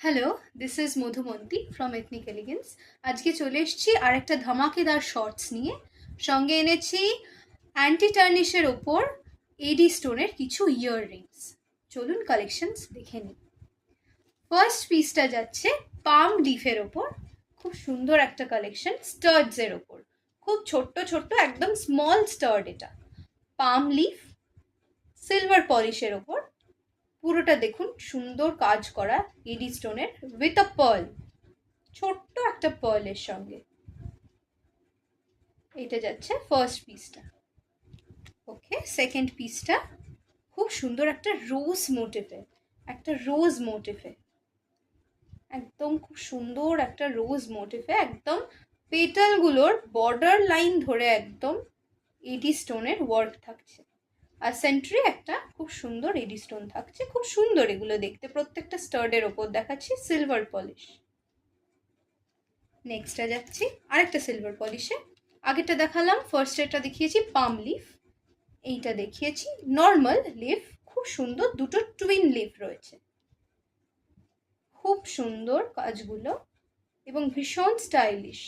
Hello, this is Madhumanti from ethnic elegance. আজকে চলে এসেছি আর একটা ধামাকেদার শর্টস নিয়ে। সঙ্গে এনেছি অ্যান্টি টার্নিশের ওপর এডি স্টোনের কিছু ইয়াররিংস। চলুন কালেকশনস দেখে নিই। ফার্স্ট পিসটা যাচ্ছে পাম লিফের ওপর। খুব সুন্দর একটা কালেকশন স্টার্ডসের ওপর। খুব ছোট্ট ছোট্ট একদম স্মল স্টার্ড এটা। পাম লিফ সিলভার পলিশের ওপর। পুরোটা দেখুন সুন্দর কাজ করা এডি স্টোনের উইথ আ পার্ল, ছোট্ট একটা পার্লের সঙ্গে। এটা যাচ্ছে ফার্স্ট পিসটা। ওকে, সেকেন্ড পিসটা খুব সুন্দর একটা রোজ মোটিফে একদম খুব সুন্দর একটা রোজ মোটিফে একদম পেটালগুলোর বর্ডার লাইন ধরে একদম এডি স্টোনের ওয়ার্ক থাকছে। আর সেন্ট্রি একটা খুব সুন্দর এডি স্টোন থাকছে। খুব সুন্দর এগুলো দেখতে। প্রত্যেকটা স্টার্ডের ওপর দেখাচ্ছি সিলভার পলিশ। নেক্সটটা যাচ্ছি আরেকটা সিলভার পলিশে। আগেরটা দেখালাম, ফার্স্ট এটা দেখিয়েছি পাম লিফ, এইটা দেখিয়েছি নর্মাল লিফ। খুব সুন্দর দুটো টুইন লিফ রয়েছে, খুব সুন্দর কাজগুলো এবং ভীষণ স্টাইলিশ।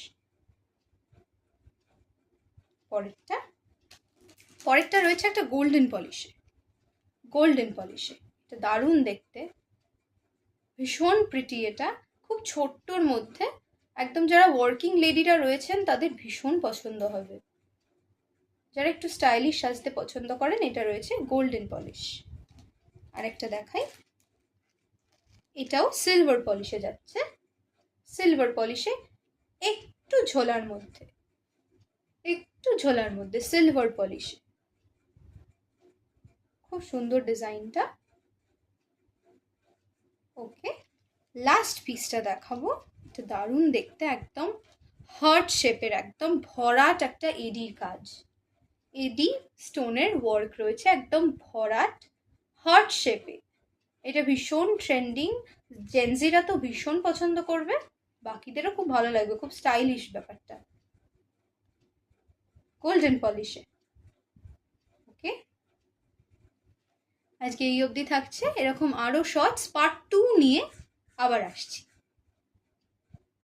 পরেরটা রয়েছে একটা গোল্ডেন পলিশে। এটা দারুণ দেখতে, ভীষণ প্রিটি। এটা খুব ছোট্টর মধ্যে একদম যারা ওয়ার্কিং লেডিরা রয়েছেন তাদের ভীষণ পছন্দ হবে। যারা একটু স্টাইলিশ সাজতে পছন্দ করেন, এটা রয়েছে গোল্ডেন পলিশ। আরেকটা দেখাই, এটাও সিলভার পলিশে যাচ্ছে। সিলভার পলিশে একটু ঝোলার মধ্যে সিলভার পলিশে। খুব সুন্দর ডিজাইনটা। ওকে, লাস্ট পিসটা দেখাবো। এটা দারুণ দেখতে, একদম হার্ট শেপের একদম ভরাট একটা এডির কাজ। এডি স্টোনের ওয়ার্ক রয়েছে একদম ভরাট হার্ট শেপে। এটা ভীষণ ট্রেন্ডিং, জেনজিরা তো ভীষণ পছন্দ করবে, বাকিদেরও খুব ভালো লাগবে। খুব স্টাইলিশ ব্যাপারটা, গোল্ডেন পলিশে। ওকে, আজকে এই অবধি থাকছে। এরকম আরও শর্টস পার্ট 2 নিয়ে আবার আসছি।